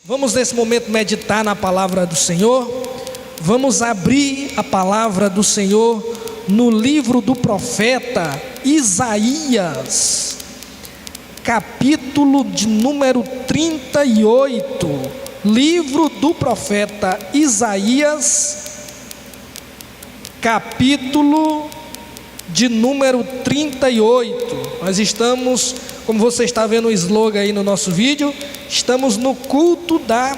Vamos nesse momento meditar na palavra do Senhor. Vamos abrir a palavra do Senhor no livro do profeta Isaías, capítulo de número 38. Livro do profeta Isaías, capítulo de número 38. Nós estamos, como você está vendo o slogan aí no nosso vídeo, estamos no culto da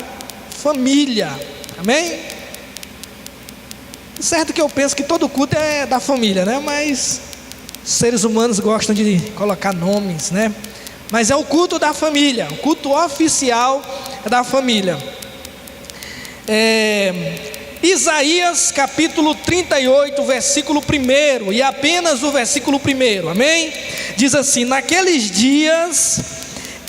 família. Amém? Certo que eu penso que todo culto é da família, né? Mas seres humanos gostam de colocar nomes, né? Mas é o culto da família, o culto oficial da família. Isaías capítulo 38, versículo 1, e apenas o versículo 1, amém? Diz assim: naqueles dias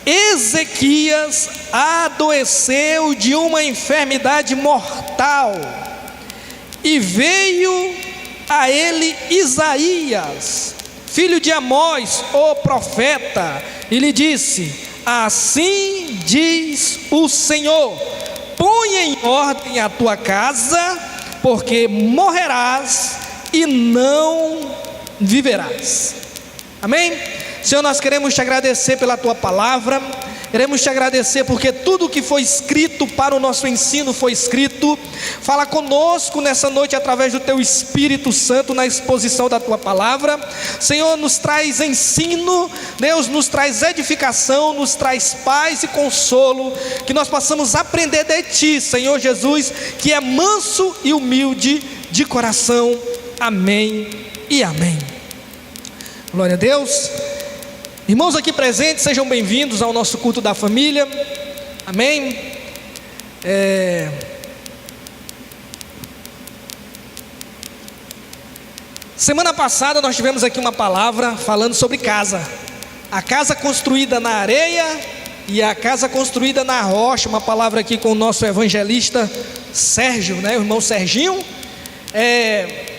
Ezequias adoeceu de uma enfermidade mortal, e veio a ele Isaías, filho de Amós, o profeta, e lhe disse: assim diz o Senhor, põe em ordem a tua casa, porque morrerás e não viverás. Amém? Senhor, nós queremos te agradecer pela tua palavra. Queremos te agradecer porque tudo que foi escrito para o nosso ensino foi escrito. Fala conosco nessa noite através do teu Espírito Santo na exposição da tua palavra. Senhor, nos traz ensino, Deus, nos traz edificação, nos traz paz e consolo, que nós possamos aprender de ti, Senhor Jesus, que é manso e humilde de coração. Amém e amém. Glória a Deus. Irmãos aqui presentes, sejam bem-vindos ao nosso culto da família. Amém? Semana passada nós tivemos aqui uma palavra falando sobre casa. A casa construída na areia e a casa construída na rocha. Uma palavra aqui com o nosso evangelista Sérgio, né? O irmão Serginho.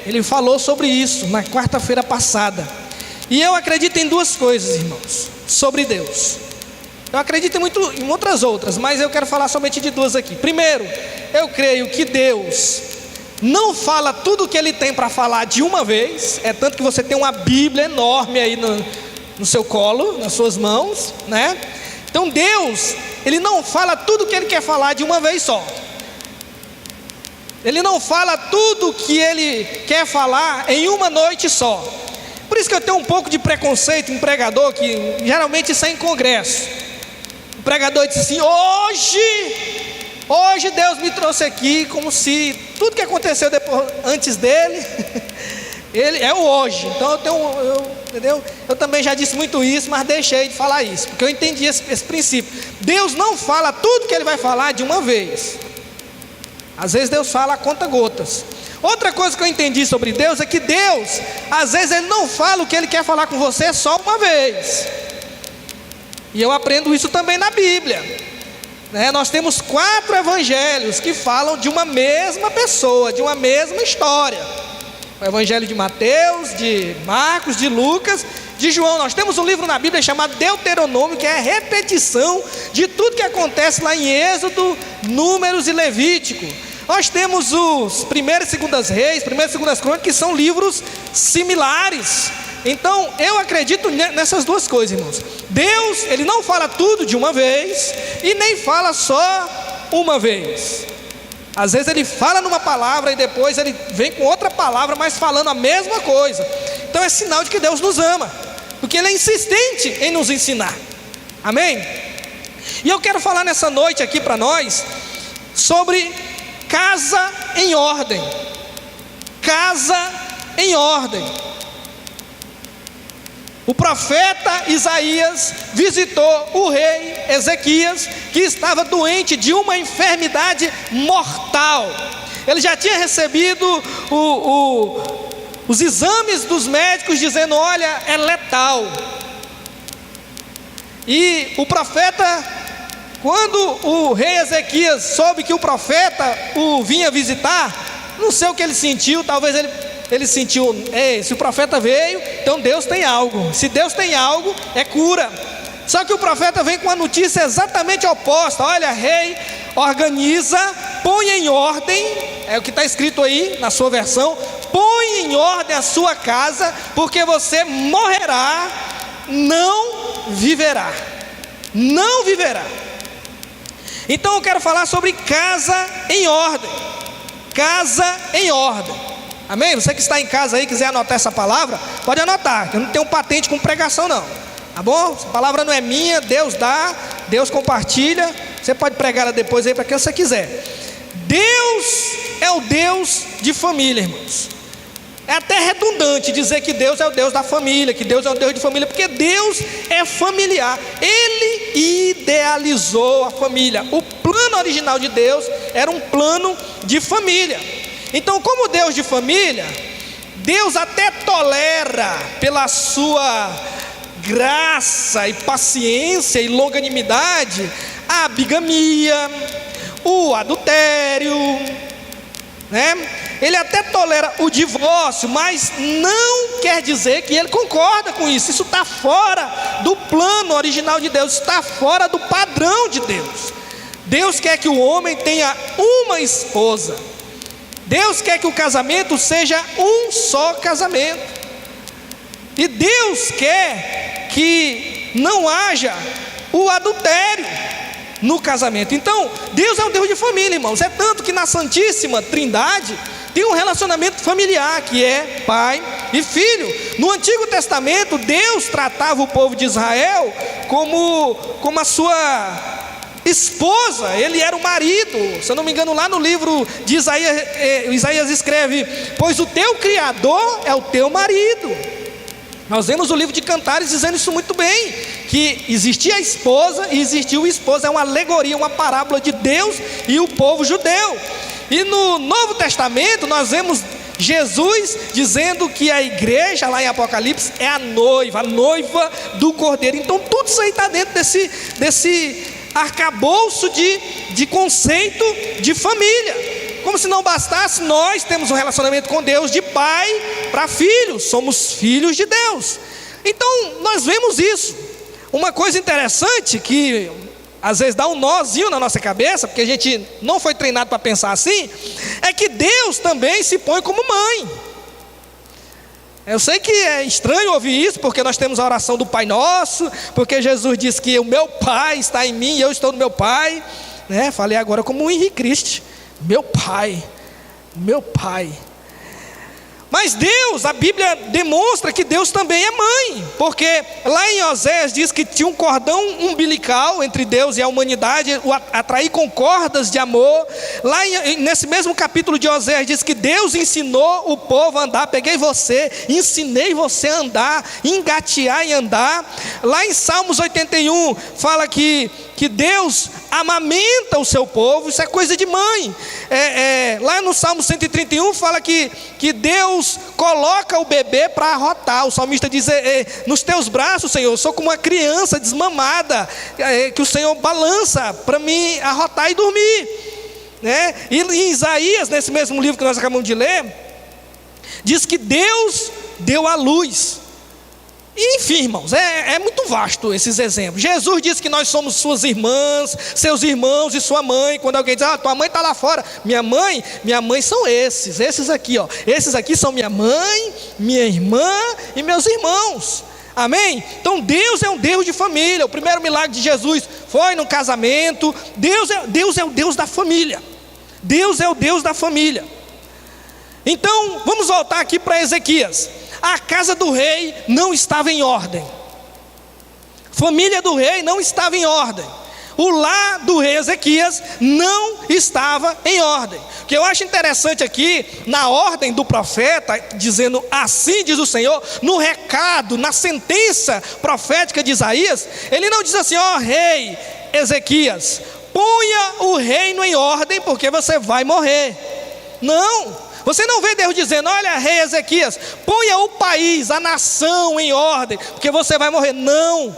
Ele falou sobre isso na quarta-feira passada. E eu acredito em duas coisas, irmãos, sobre Deus. Eu acredito em outras outras, mas eu quero falar somente de duas aqui. Primeiro, eu creio que Deus não fala tudo o que Ele tem para falar de uma vez. É tanto que você tem uma Bíblia enorme aí no seu colo, nas suas mãos, né? Então Deus, Ele não fala tudo o que Ele quer falar de uma vez só. Ele não fala tudo o que Ele quer falar em uma noite só. Por isso que eu tenho um pouco de preconceito em pregador, que geralmente isso é em congresso. O pregador diz assim: hoje Deus me trouxe aqui, como se tudo que aconteceu antes dele, ele é o hoje. Então entendeu? Eu também já disse muito isso, mas deixei de falar isso, porque eu entendi esse princípio. Deus não fala tudo que Ele vai falar de uma vez. Às vezes Deus fala a conta-gotas. Outra coisa que eu entendi sobre Deus é que Deus, às vezes Ele não fala o que Ele quer falar com você só uma vez. E eu aprendo isso também na Bíblia, né? Nós temos 4 evangelhos que falam de uma mesma pessoa, de uma mesma história. O evangelho de Mateus, de Marcos, de Lucas, de João. Nós temos um livro na Bíblia chamado Deuteronômio, que é a repetição de tudo que acontece lá em Êxodo, Números e Levítico. Nós temos os 1º e 2 Reis, 1º e 2 Crônicas, que são livros similares. Então eu acredito nessas duas coisas, irmãos. Deus, Ele não fala tudo de uma vez e nem fala só uma vez. Às vezes Ele fala numa palavra e depois Ele vem com outra palavra, mas falando a mesma coisa. Então é sinal de que Deus nos ama, porque Ele é insistente em nos ensinar. Amém? E eu quero falar nessa noite aqui para nós sobre casa em ordem. Casa em ordem. O profeta Isaías visitou o rei Ezequias, que estava doente de uma enfermidade mortal. Ele já tinha recebido os exames dos médicos dizendo: olha, é letal. E o profeta, quando o rei Ezequias soube que o profeta o vinha visitar, não sei o que ele sentiu, talvez ele sentiu: se o profeta veio, então Deus tem algo. Se Deus tem algo, é cura. Só que o profeta vem com a notícia exatamente oposta: olha, rei, organiza, põe em ordem, é o que está escrito aí na sua versão, põe em ordem a sua casa, porque você morrerá, não viverá. Não viverá. Então eu quero falar sobre casa em ordem. Casa em ordem. Amém? Você que está em casa aí, quiser anotar essa palavra, pode anotar, que eu não tenho patente com pregação não. Tá bom? Essa palavra não é minha, Deus dá, Deus compartilha. Você pode pregar ela depois aí para quem você quiser. Deus é o Deus de família, irmãos. É até redundante dizer que Deus é o Deus da família, que Deus é o Deus de família, porque Deus é familiar. Ele idealizou a família. O plano original de Deus era um plano de família. Então, como Deus de família, Deus até tolera pela sua graça e paciência e longanimidade a bigamia, o adultério, né? Ele até tolera o divórcio, mas não quer dizer que ele concorda com isso. Isso está fora do plano original de Deus, está fora do padrão de Deus. Deus quer que o homem tenha uma esposa. Deus quer que o casamento seja um só casamento. E Deus quer que não haja o adultério no casamento. Então, Deus é um Deus de família, irmãos. É tanto que na Santíssima Trindade tem um relacionamento familiar, que é pai e filho. No Antigo Testamento, Deus tratava o povo de Israel como a sua esposa. Ele era o marido. Se eu não me engano, lá no livro de Isaías escreve: pois o teu Criador é o teu marido. Nós vemos o livro de Cantares dizendo isso muito bem, que existia a esposa e existia o esposo. É uma alegoria, uma parábola de Deus e o povo judeu. E no Novo Testamento nós vemos Jesus dizendo que a igreja, lá em Apocalipse, é a noiva do Cordeiro. Então tudo isso aí está dentro desse arcabouço de conceito de família. Como se não bastasse, nós temos um relacionamento com Deus de pai para filho, somos filhos de Deus. Então nós vemos isso. Uma coisa interessante que às vezes dá um nozinho na nossa cabeça, porque a gente não foi treinado para pensar assim, é que Deus também se põe como mãe. Eu sei que é estranho ouvir isso, porque nós temos a oração do Pai Nosso, porque Jesus disse que o meu Pai está em mim e eu estou no meu Pai, né? Falei agora como um Henrique Cristo, meu Pai. Mas Deus, a Bíblia demonstra que Deus também é mãe, porque lá em Osés diz que tinha um cordão umbilical entre Deus e a humanidade, o atrair com cordas de amor. Lá nesse mesmo capítulo de Osés diz que Deus ensinou o povo a andar. Peguei você, ensinei você a andar, engatear e andar. Lá em Salmos 81 fala que Deus amamenta o seu povo. Isso é coisa de mãe. Lá no Salmo 131 fala que Deus coloca o bebê para arrotar. O salmista diz: nos teus braços, Senhor, eu sou como uma criança desmamada, que o Senhor balança para me arrotar e dormir, né? E em Isaías, nesse mesmo livro que nós acabamos de ler, diz que Deus deu a luz. Enfim, irmãos, é muito vasto esses exemplos. Jesus disse que nós somos suas irmãs, seus irmãos e sua mãe. Quando alguém diz: tua mãe está lá fora. Minha mãe são esses aqui, ó. Esses aqui são minha mãe, minha irmã e meus irmãos. Amém? Então Deus é um Deus de família. O primeiro milagre de Jesus foi no casamento. Deus é o Deus da família. Deus é o Deus da família. Então, vamos voltar aqui para Ezequias. A casa do rei não estava em ordem. Família do rei não estava em ordem. O lar do rei Ezequias não estava em ordem. O que eu acho interessante aqui, na ordem do profeta, dizendo assim diz o Senhor, no recado, na sentença profética de Isaías, ele não diz assim: rei Ezequias, ponha o reino em ordem, porque você vai morrer. Não. Você não vê Deus dizendo: olha, rei Ezequias, ponha o país, a nação em ordem, porque você vai morrer. Não.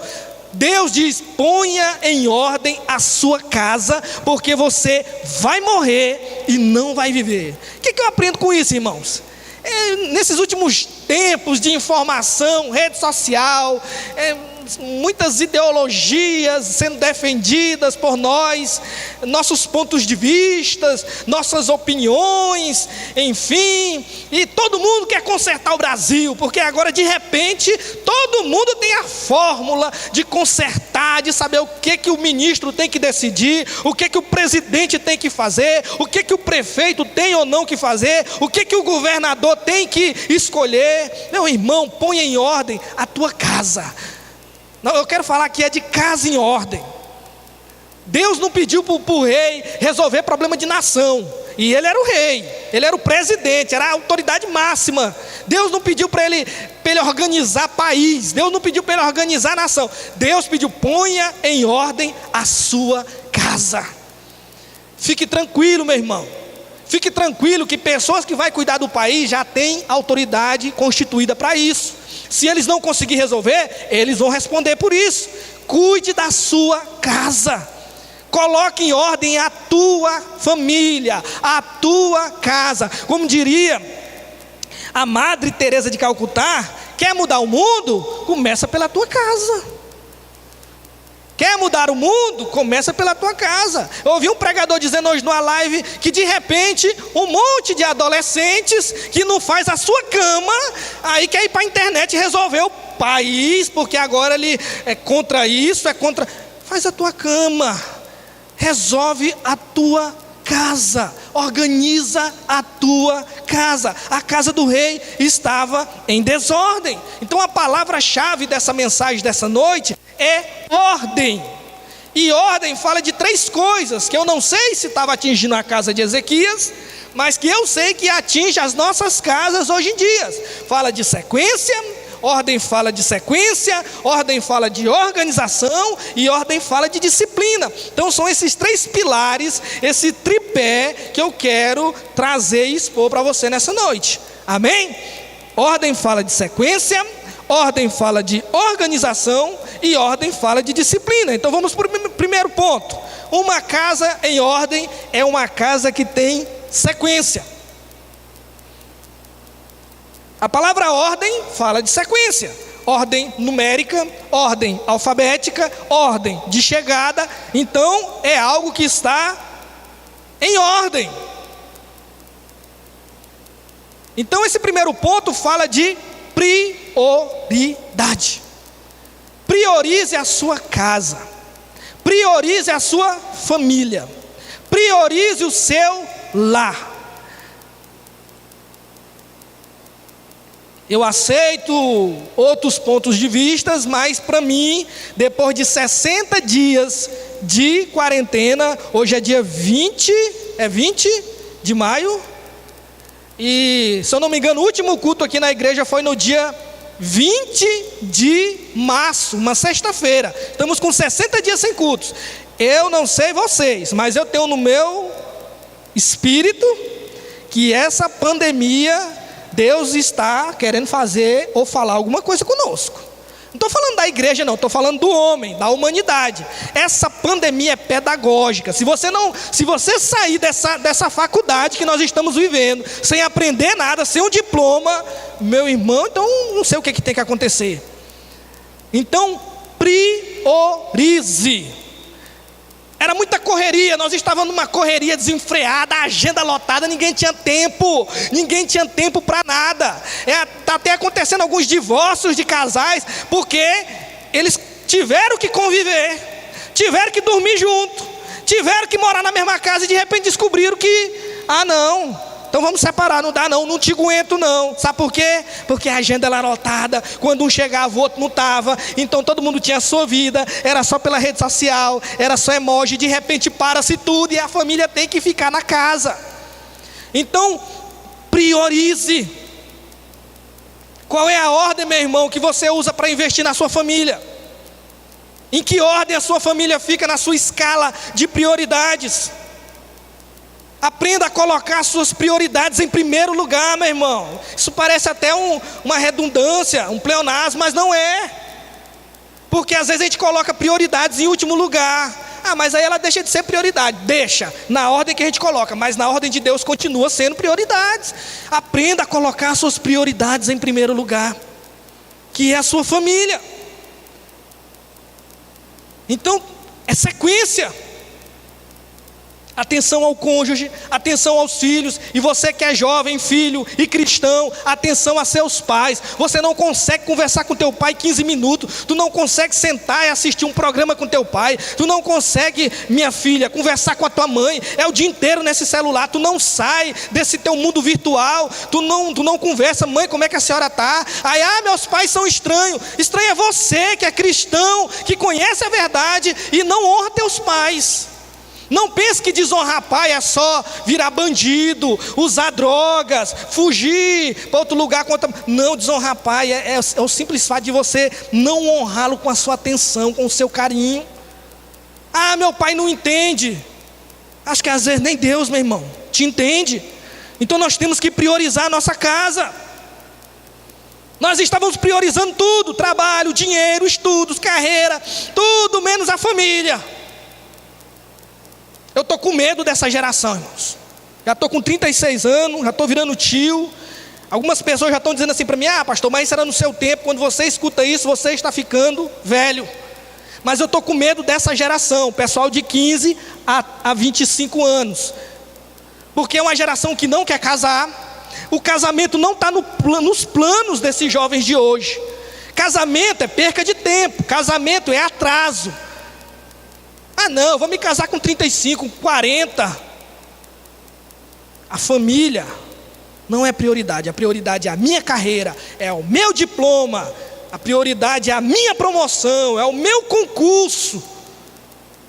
Deus diz: ponha em ordem a sua casa, porque você vai morrer e não vai viver. O que eu aprendo com isso, irmãos? Nesses últimos tempos de informação, rede social, muitas ideologias sendo defendidas por nós, nossos pontos de vista, nossas opiniões, enfim, e todo mundo quer consertar o Brasil, porque agora de repente todo mundo tem a fórmula de consertar, de saber o que o ministro tem que decidir, o que o presidente tem que fazer, o que o prefeito tem ou não que fazer, o que o governador tem que escolher. Meu irmão, põe em ordem a tua casa. Não, eu quero falar que é de casa em ordem. Deus não pediu para o rei resolver problema de nação, e ele era o rei, ele era o presidente, era a autoridade máxima. Deus não pediu para ele organizar país, Deus não pediu para ele organizar a nação. Deus pediu: ponha em ordem a sua casa. Fique tranquilo, meu irmão, fique tranquilo que pessoas que vão cuidar do país já têm autoridade constituída para isso. Se eles não conseguirem resolver, eles vão responder por isso. Cuide da sua casa, coloque em ordem a tua família, a tua casa. Como diria a Madre Teresa de Calcutá: quer mudar o mundo? Começa pela tua casa. Quer mudar o mundo? Começa pela tua casa. Eu ouvi um pregador dizendo hoje numa live que de repente um monte de adolescentes que não faz a sua cama, aí quer ir para a internet resolver o país, porque agora ele é contra isso, é contra... Faz a tua cama, resolve a tua casa, organiza a tua casa. A casa do rei estava em desordem. Então a palavra-chave dessa mensagem dessa noite é ordem. E ordem fala de três coisas que eu não sei se estava atingindo a casa de Ezequias, mas que eu sei que atinge as nossas casas hoje em dia. Fala de sequência, ordem fala de sequência, ordem fala de organização e ordem fala de disciplina. Então são esses três pilares, esse tripé que eu quero trazer e expor para você nessa noite. Amém? Ordem fala de sequência, ordem fala de organização e ordem fala de disciplina. Então vamos para o primeiro ponto. Uma casa em ordem é uma casa que tem sequência. A palavra ordem fala de sequência. Ordem numérica, ordem alfabética, ordem de chegada. Então é algo que está em ordem. Então esse primeiro ponto fala de prioridade. Priorize a sua casa, priorize a sua família, priorize o seu lar. Eu aceito outros pontos de vista, mas para mim, depois de 60 dias de quarentena, hoje é dia 20 de maio, e se eu não me engano, o último culto aqui na igreja foi no dia 20 de março, uma sexta-feira. Estamos com 60 dias sem cultos. Eu não sei vocês, mas eu tenho no meu espírito que essa pandemia, Deus está querendo fazer ou falar alguma coisa conosco. Não estou falando da igreja não, estou falando do homem, da humanidade. Essa pandemia é pedagógica. Se você sair dessa faculdade que nós estamos vivendo, sem aprender nada, sem um diploma, meu irmão, então não sei o que tem que acontecer. Então, priorize. Era muita correria, nós estávamos numa correria desenfreada, a agenda lotada, ninguém tinha tempo para nada. Está até acontecendo alguns divórcios de casais, porque eles tiveram que conviver, tiveram que dormir junto, tiveram que morar na mesma casa e de repente descobriram que, não, então vamos separar, não dá não te aguento não. Sabe por quê? Porque a agenda era lotada, quando um chegava o outro não estava, então todo mundo tinha a sua vida, era só pela rede social, era só emoji, de repente para-se tudo e a família tem que ficar na casa. Então, priorize. Qual é a ordem, meu irmão, que você usa para investir na sua família? Em que ordem a sua família fica na sua escala de prioridades? Aprenda a colocar suas prioridades em primeiro lugar, meu irmão. Isso parece até uma redundância, um pleonasmo, mas não é. Porque às vezes a gente coloca prioridades em último lugar. Mas aí ela deixa de ser prioridade. Deixa, na ordem que a gente coloca, mas na ordem de Deus continua sendo prioridades. Aprenda a colocar suas prioridades em primeiro lugar, que é a sua família. Então, é sequência. Atenção ao cônjuge, atenção aos filhos. E você que é jovem, filho e cristão, atenção a seus pais. Você não consegue conversar com teu pai 15 minutos. Tu não consegue sentar e assistir um programa com teu pai. Tu não consegue, minha filha, conversar com a tua mãe. É o dia inteiro nesse celular. Tu não sai desse teu mundo virtual. Tu não conversa. Mãe, como é que a senhora está? Aí, meus pais são estranhos. Estranho é você que é cristão, que conhece a verdade e não honra teus pais. Não pense que desonrar pai é só virar bandido, usar drogas, fugir para outro lugar. Não, desonrar pai é o simples fato de você não honrá-lo com a sua atenção, com o seu carinho. Meu pai não entende. Acho que às vezes nem Deus, meu irmão, te entende. Então nós temos que priorizar a nossa casa. Nós estávamos priorizando tudo: trabalho, dinheiro, estudos, carreira, tudo menos a família. Eu estou com medo dessa geração, irmãos. Já estou com 36 anos, já estou virando tio. Algumas pessoas já estão dizendo assim para mim: pastor, mas isso era no seu tempo. Quando você escuta isso, você está ficando velho. Mas eu estou com medo dessa geração, pessoal de 15 a 25 anos. Porque é uma geração que não quer casar. O casamento não está nos planos desses jovens de hoje. Casamento é perca de tempo, casamento é atraso. Não, eu vou me casar com 35, 40. A família não é prioridade. A prioridade é a minha carreira, é o meu diploma. A prioridade é a minha promoção, é o meu concurso.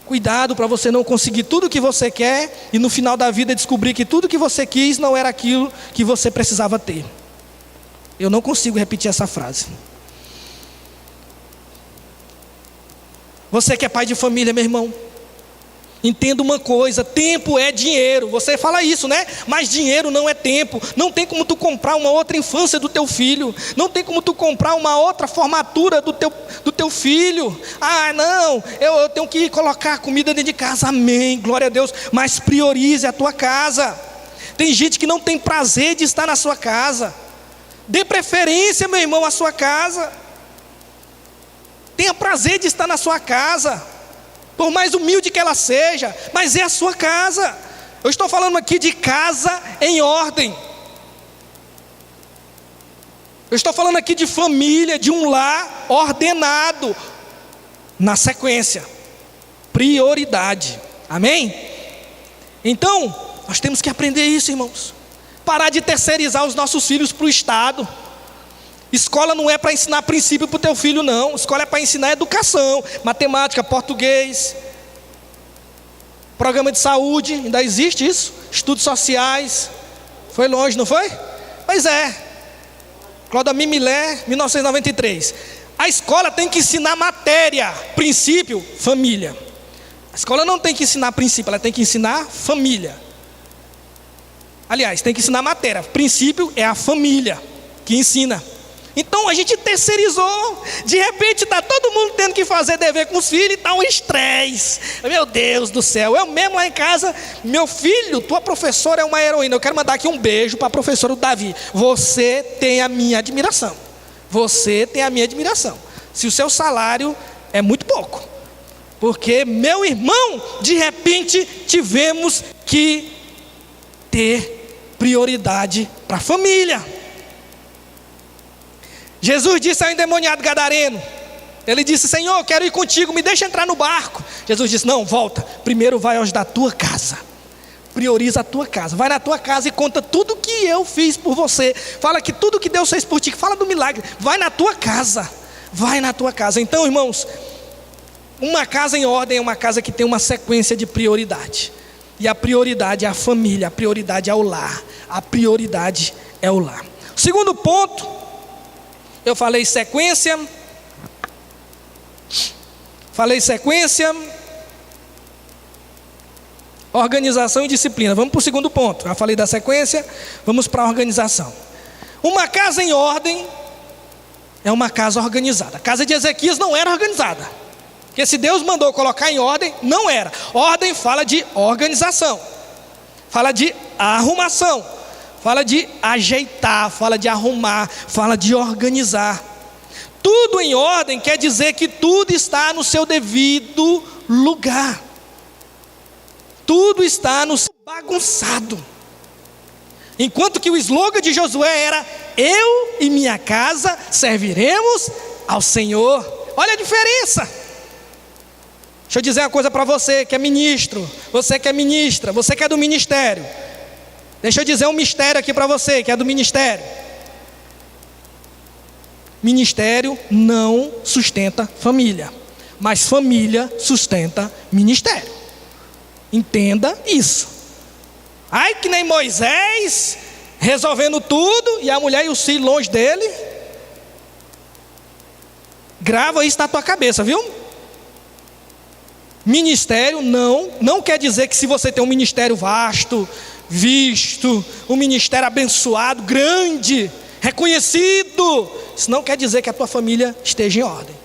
Cuidado para você não conseguir tudo o que você quer e no final da vida descobrir que tudo que você quis não era aquilo que você precisava ter. Eu não consigo repetir essa frase. Você que é pai de família, meu irmão, entenda uma coisa: tempo é dinheiro. Você fala isso, né? Mas dinheiro não é tempo. Não tem como tu comprar uma outra infância do teu filho. Não tem como tu comprar uma outra formatura do teu filho. Não, eu tenho que colocar comida dentro de casa. Amém, glória a Deus. Mas priorize a tua casa. Tem gente que não tem prazer de estar na sua casa. Dê preferência, meu irmão, à sua casa. Tenha prazer de estar na sua casa, por mais humilde que ela seja, mas é a sua casa. Eu estou falando aqui de casa em ordem. Eu estou falando aqui de família, de um lar ordenado, na sequência, prioridade, amém? Então, nós temos que aprender isso, irmãos. Parar de terceirizar os nossos filhos para o Estado. Escola não é para ensinar princípio para o teu filho, não. Escola é para ensinar educação, matemática, português, programa de saúde, ainda existe isso, estudos sociais. Foi longe, não foi? Pois é. Clodamir Milé, 1993. A escola tem que ensinar matéria, princípio, família. A escola não tem que ensinar princípio, ela tem que ensinar família. Aliás, tem que ensinar matéria. Princípio é a família que ensina. Então a gente terceirizou. De repente está todo mundo tendo que fazer dever com os filhos e está um estresse. Meu Deus do céu. Eu mesmo lá em casa: meu filho, tua professora é uma heroína. Eu quero mandar aqui um beijo para a professora Davi. Você tem a minha admiração. Você tem a minha admiração. Se o seu salário é muito pouco. Porque, meu irmão, de repente tivemos que ter prioridade para a família. Jesus disse ao endemoniado gadareno, ele disse: Senhor, eu quero ir contigo, me deixa entrar no barco. Jesus disse: não, volta, primeiro vai aos da tua casa. Prioriza a tua casa, vai na tua casa e conta tudo que eu fiz por você. Fala que tudo que Deus fez por ti, fala do milagre. Vai na tua casa, vai na tua casa. Então, irmãos, uma casa em ordem é uma casa que tem uma sequência de prioridade. E a prioridade é a família, a prioridade é o lar. A prioridade é o lar. Segundo ponto, eu falei sequência, organização e disciplina. Vamos para o segundo ponto. Já falei da sequência, vamos para a organização. Uma casa em ordem é uma casa organizada. A casa de Ezequias não era organizada, porque se Deus mandou colocar em ordem, não era. Ordem fala de organização, fala de arrumação, fala de ajeitar, fala de arrumar, fala de organizar. Tudo em ordem quer dizer que tudo está no seu devido lugar. Tudo está no seu bagunçado. Enquanto que o slogan de Josué era: eu e minha casa serviremos ao Senhor. Olha a diferença. Deixa eu dizer uma coisa para você que é ministro, você que é ministra, você que é do ministério. Deixa eu dizer um mistério aqui para você que é do ministério. Ministério não sustenta família, mas família sustenta ministério. Entenda isso. Ai, que nem Moisés, resolvendo tudo, e a mulher e os filhos longe dele. Grava isso na tua cabeça, viu? Ministério não quer dizer que se você tem um ministério vasto, visto, um ministério abençoado, grande, reconhecido, isso não quer dizer que a tua família esteja em ordem.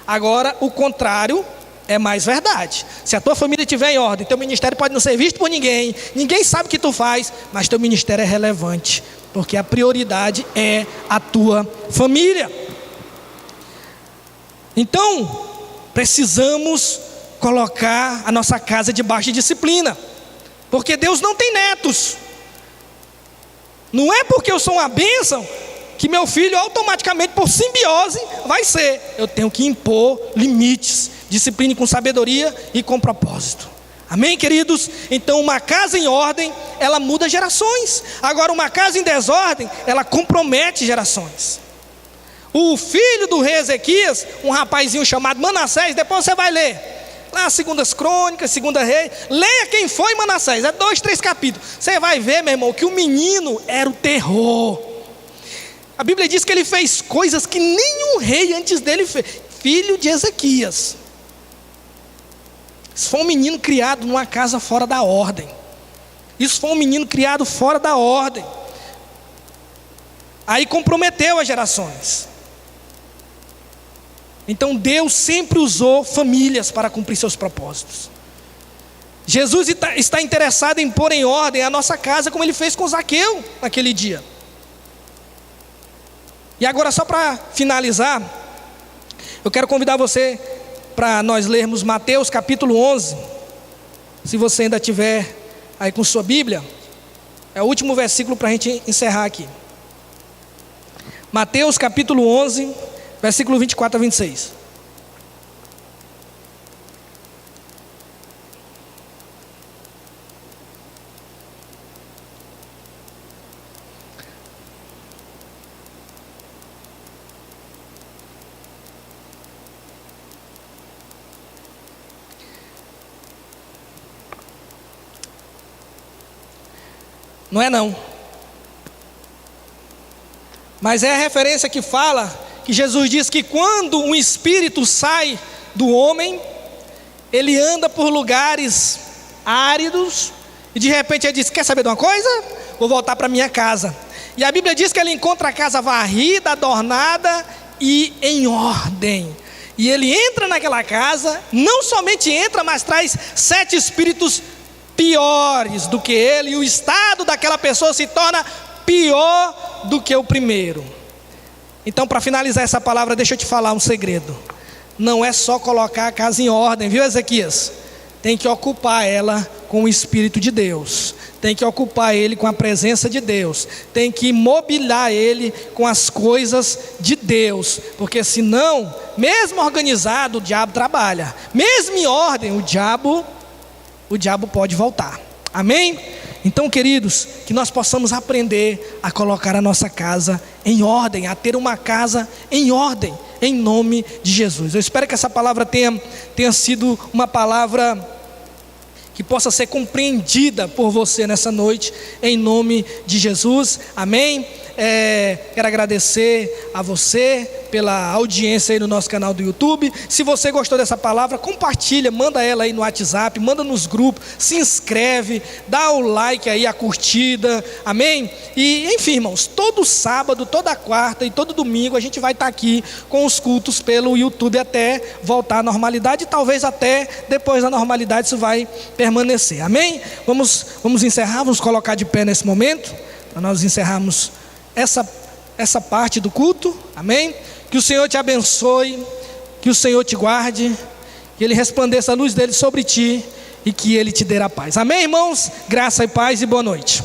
Agora, o contrário é mais verdade. Se a tua família estiver em ordem, teu ministério pode não ser visto por ninguém, ninguém sabe o que tu faz, mas teu ministério é relevante, porque a prioridade é a tua família. Então, precisamos colocar a nossa casa debaixo de disciplina, porque Deus não tem netos. Não é porque eu sou uma bênção que meu filho automaticamente, por simbiose, vai ser. Eu tenho que impor limites, disciplina com sabedoria e com propósito. Amém, queridos? Então, uma casa em ordem, ela muda gerações. Agora, uma casa em desordem, ela compromete gerações. O filho do rei Ezequias, um rapazinho chamado Manassés, depois você vai ler lá 2 Crônicas, 2 Reis, leia quem foi Manassés, é 2, 3 capítulos. Você vai ver, meu irmão, que o menino era o terror. A Bíblia diz que ele fez coisas que nenhum rei antes dele fez. Filho de Ezequias. Isso foi um menino criado numa casa fora da ordem. Isso foi um menino criado fora da ordem. Aí comprometeu as gerações. Então Deus sempre usou famílias para cumprir seus propósitos. Jesus está interessado em pôr em ordem a nossa casa, como ele fez com Zaqueu naquele dia. E agora, só para finalizar, eu quero convidar você para nós lermos Mateus capítulo 11. Se você ainda tiver aí com sua Bíblia, é o último versículo para a gente encerrar aqui. Mateus capítulo 11, versículo 24 a 26. Não é não. Mas é a referência que fala que Jesus diz que quando um espírito sai do homem, ele anda por lugares áridos e de repente ele diz: quer saber de uma coisa? Vou voltar para minha casa. E a Bíblia diz que ele encontra a casa varrida, adornada e em ordem. E ele entra naquela casa, não somente entra, mas traz 7 espíritos piores do que ele, e o estado daquela pessoa se torna pior do que o primeiro. Então, para finalizar essa palavra, deixa eu te falar um segredo. Não é só colocar a casa em ordem, viu, Ezequias? Tem que ocupar ela com o Espírito de Deus, tem que ocupar ele com a presença de Deus, tem que mobiliar ele com as coisas de Deus, porque senão, mesmo organizado, o diabo trabalha, mesmo em ordem, o diabo pode voltar. Amém? Então, queridos, que nós possamos aprender a colocar a nossa casa em ordem, a ter uma casa em ordem, em nome de Jesus. Eu espero que essa palavra tenha sido uma palavra que possa ser compreendida por você nessa noite, em nome de Jesus. Amém? Quero agradecer a você pela audiência aí no nosso canal do YouTube. Se você gostou dessa palavra, compartilha, manda ela aí no WhatsApp, manda nos grupos, se inscreve, dá o like aí, a curtida, amém? E enfim, irmãos, todo sábado, toda quarta e todo domingo a gente vai estar aqui com os cultos pelo YouTube até voltar à normalidade, e talvez até depois da normalidade isso vai permanecer, amém? Vamos encerrar, vamos colocar de pé nesse momento, para nós encerrarmos essa parte do culto, amém? Que o Senhor te abençoe, que o Senhor te guarde, que Ele resplandeça a luz dele sobre ti e que Ele te dê a paz. Amém, irmãos? Graça e paz e boa noite.